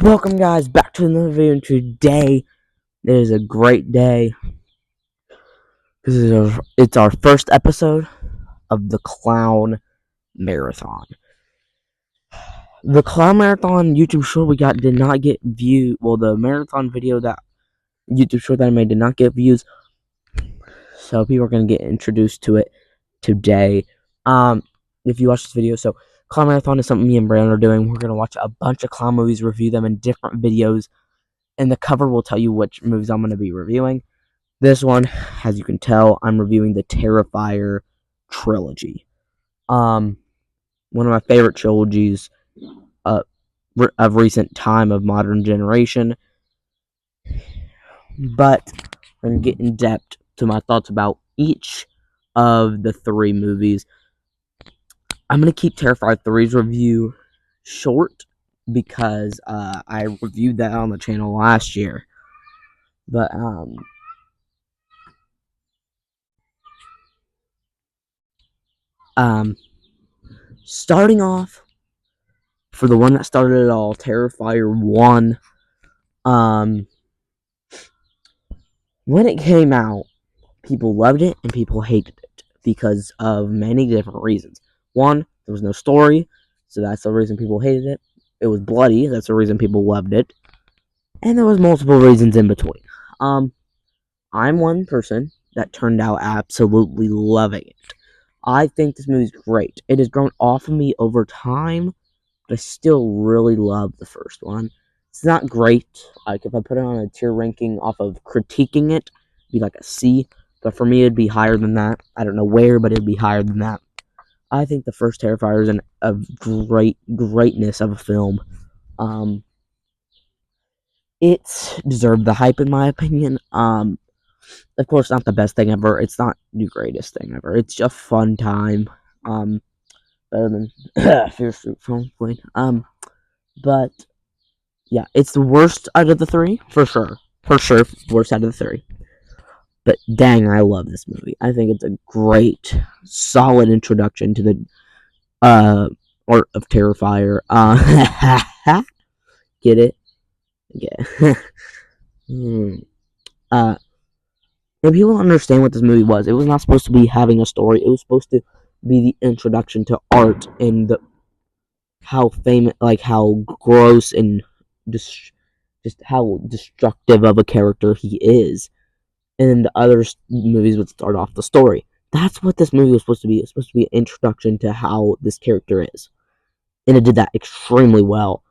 Welcome guys back to another video, and today it is a great day because it's our first episode of the Clown Marathon. The Clown Marathon YouTube short we got did not get views. Well, the marathon video that YouTube short that I made did not get views, so people are going to get introduced to it today. If you watch this video, so Clown Marathon is something me and Brandon are doing. We're going to watch a bunch of clown movies, review them in different videos, and the cover will tell you which movies I'm going to be reviewing. This one, as you can tell, I'm reviewing the Terrifier trilogy. One of my favorite trilogies of recent time of modern generation. But we're going to get in depth to my thoughts about each of the three movies. I'm going to keep Terrifier 3's review short because I reviewed that on the channel last year. But starting off, for the one that started it all, Terrifier 1, when it came out, people loved it and people hated it because of many different reasons. One, there was no story, so that's the reason people hated it. It was bloody, that's the reason people loved it. And there was multiple reasons in between. I'm one person that turned out absolutely loving it. I think this movie's great. It has grown off of me over time, but I still really love the first one. It's not great. Like, if I put it on a tier ranking off of critiquing it, it'd be like a C. But for me, it'd be higher than that. I don't know where, but it'd be higher than that. I think the first Terrifier is a greatness of a film. It deserved the hype, in my opinion. Of course, not the best thing ever. It's not the greatest thing ever. It's just fun time. Better than Fear Street Film Point. But yeah, it's the worst out of the three, for sure. For sure, worst out of the three. But dang, I love this movie. I think it's a great, solid introduction to the art of Terrifier. Get it? Yeah. And people don't understand what this movie was. It was not supposed to be having a story. It was supposed to be the introduction to art and how famous, like how gross and just how destructive of a character he is. And the other movies would start off the story. That's what this movie was supposed to be. It was supposed to be an introduction to how this character is. And it did that extremely well.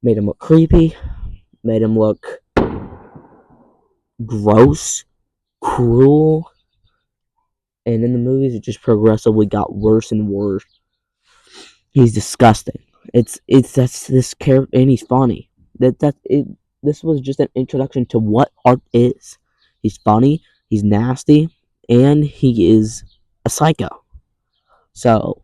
Made him look creepy. Made him look gross, cruel. And in the movies, it just progressively got worse and worse. He's disgusting. That's this character, and he's funny. This was just an introduction to what art is. He's funny, he's nasty, and he is a psycho. So,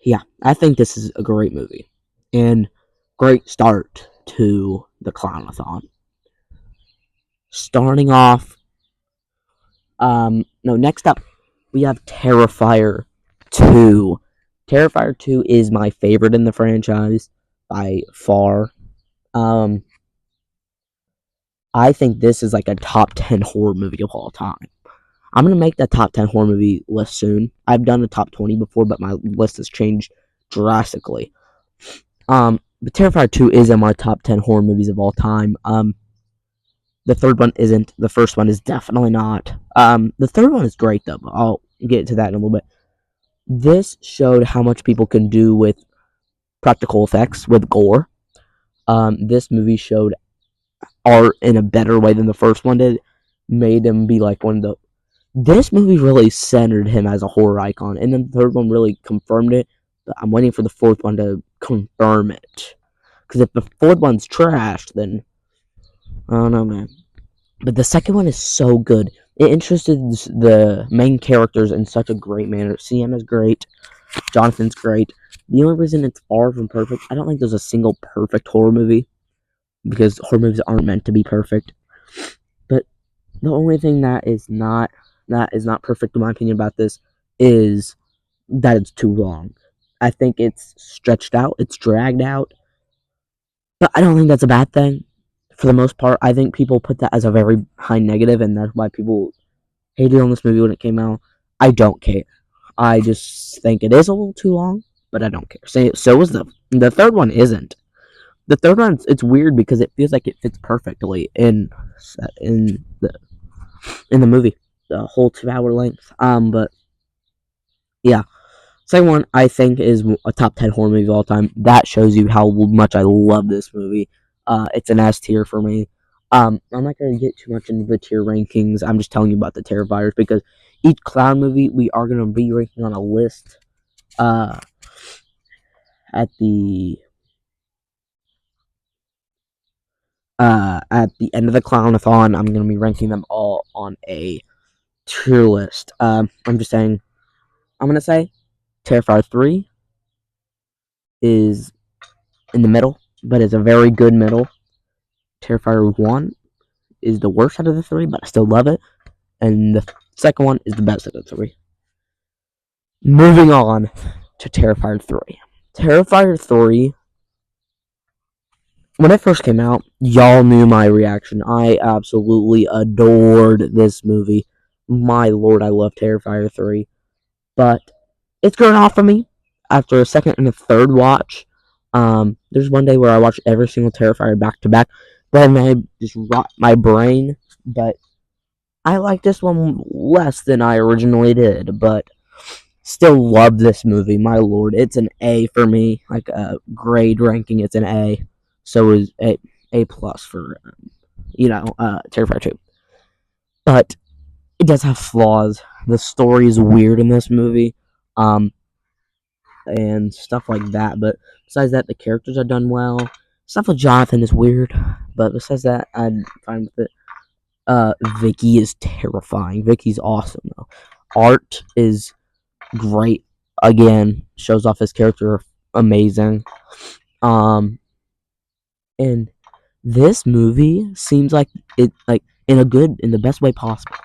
yeah, I think this is a great movie. And great start to the Clownathon. Starting off, next up, we have Terrifier 2. Terrifier 2 is my favorite in the franchise by far. I think this is like a top 10 horror movie of all time. I'm going to make that top 10 horror movie list soon. I've done a top 20 before, but my list has changed drastically. But Terrifier 2 is in my top 10 horror movies of all time. The third one isn't. The first one is definitely not. The third one is great, though, but I'll get to that in a little bit. This showed how much people can do with practical effects, with gore. This movie showed art in a better way than the first one did. Made him be like one of the... This movie really centered him as a horror icon, and then the third one really confirmed it. But I'm waiting for the fourth one to confirm it. Because if the fourth one's trashed, then... I don't know, man. But the second one is so good. It introduces the main characters in such a great manner. Sienna's great. Jonathan's great. The only reason it's far from perfect, I don't think there's a single perfect horror movie. Because horror movies aren't meant to be perfect. But the only thing that is not perfect, in my opinion, about this is that it's too long. I think it's stretched out. It's dragged out. But I don't think that's a bad thing. For the most part, I think people put that as a very high negative, and that's why people hated on this movie when it came out. I don't care. I just think it is a little too long, but I don't care. So was the third one isn't. The third one, it's weird because it feels like it fits perfectly in the in the movie, the whole 2 hour length. But yeah, second one I think is a top 10 horror movie of all time. That shows you how much I love this movie. It's an S tier for me. I'm not gonna get too much into the tier rankings. I'm just telling you about the Terrifiers because each clown movie we are gonna be ranking on a list. Uh, at the end of the clownathon, I'm gonna be ranking them all on a tier list. I'm just saying. I'm gonna say Terrifier 3 is in the middle, but it's a very good middle. Terrifier 1 is the worst out of the three, but I still love it. And the second one is the best out of the three. Moving on to Terrifier 3. Terrifier 3, when it first came out, y'all knew my reaction. I absolutely adored this movie. My lord, I love Terrifier 3. But it's grown off of me after a second and a third watch. There's one day where I watched every single Terrifier back to back, but I just rot my brain. But I like this one less than I originally did, but still love this movie. My lord, it's an A for me. Like a grade ranking, it's an A. So is A plus for Terrifier 2. But it does have flaws. The story is weird in this movie. Um, and stuff like that. But besides that, the characters are done well. Stuff with Jonathan is weird, but besides that, I'm fine with it. Vicky is terrifying. Vicky's awesome though. Art is great. Again, shows off his character amazing. Um, and this movie seems like it in the best way possible.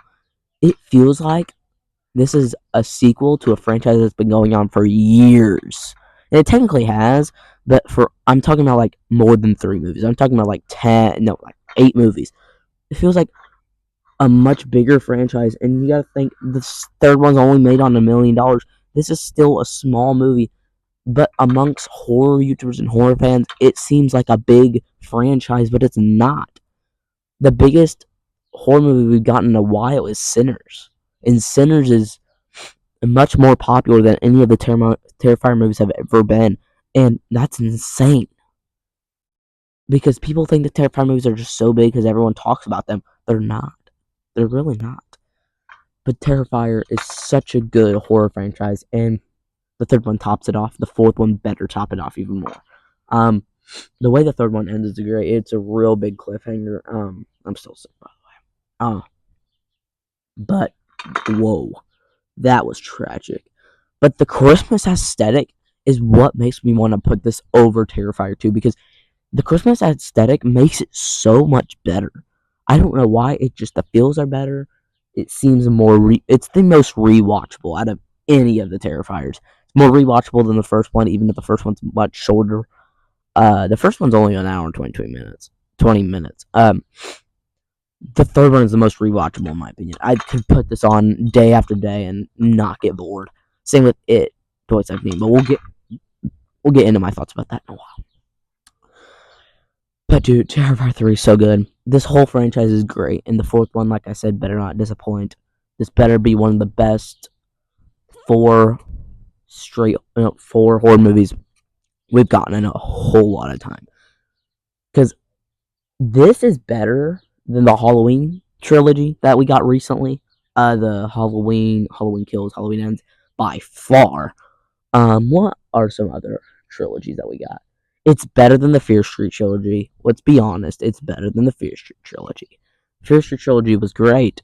It feels like this is a sequel to a franchise that's been going on for years. And it technically has, but I'm talking about like more than 3 movies. I'm talking about like 10, no, like 8 movies. It feels like a much bigger franchise, and you gotta think this third one's only made on $1 million. This is still a small movie, but amongst horror YouTubers and horror fans, it seems like a big franchise, but it's not. The biggest horror movie we've gotten in a while is Sinners, and Sinners is much more popular than any of the Terrifier movies have ever been, and that's insane. Because people think the Terrifier movies are just so big because everyone talks about them. They're not. They're really not. But Terrifier is such a good horror franchise, and the third one tops it off. The fourth one better top it off even more. Um, the way the third one ends is great. It's a real big cliffhanger. I'm still sick by the way. But whoa, that was tragic. But the Christmas aesthetic is what makes me want to put this over Terrifier 2 because the Christmas aesthetic makes it so much better. I don't know why. It just the feels are better. It seems more. It's the most rewatchable out of any of the Terrifiers. It's more rewatchable than the first one, even if the first one's much shorter. The first one's only an hour and 22 minutes. 20 minutes. The third one is the most rewatchable in my opinion. I could put this on day after day and not get bored. Same with it, Toy 17, but we'll get into my thoughts about that in a while. But dude, Terrifier 3 is so good. This whole franchise is great, and the fourth one, like I said, better not disappoint. This better be one of the best four four horror movies we've gotten in a whole lot of time. Because this is better than the Halloween trilogy that we got recently. The Halloween Kills, Halloween Ends, by far. What are some other trilogies that we got? It's better than the Fear Street trilogy. Let's be honest, it's better than the Fear Street trilogy. Fear Street trilogy was great.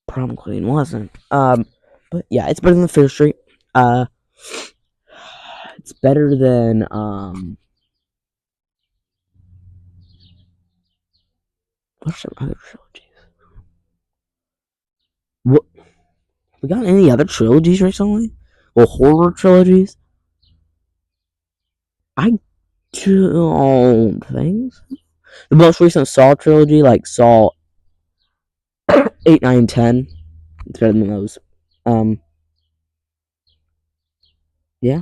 Prom Queen wasn't. But yeah, it's better than the Fear Street. Uh, it's better than What are some other trilogies? What we got any other trilogies recently? Well, horror trilogies. I Don't think so. The most recent Saw trilogy, like Saw 8, 9, 10, it's better than those. Um, yeah.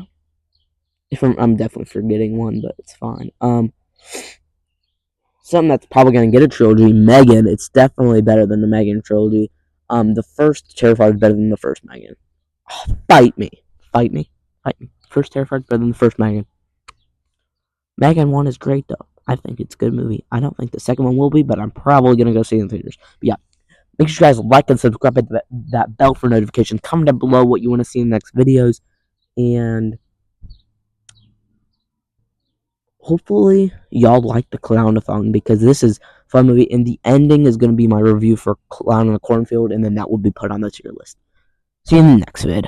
If I'm definitely forgetting one, but it's fine. Something that's probably gonna get a trilogy, Megan. It's definitely better than the Megan trilogy. The first Terrifier is better than the first Megan. Oh, fight me, fight me, fight me. First Terrifier is better than the first Megan. Megan 1 is great though. I think it's a good movie. I don't think the second one will be, but I'm probably gonna go see it in theaters. But yeah, make sure you guys like and subscribe, hit that bell for notifications. Comment down below what you want to see in the next videos, and hopefully y'all like the Clownathon because this is a fun movie, and the ending is going to be my review for Clown in a Cornfield, and then that will be put on the tier list. See you in the next vid.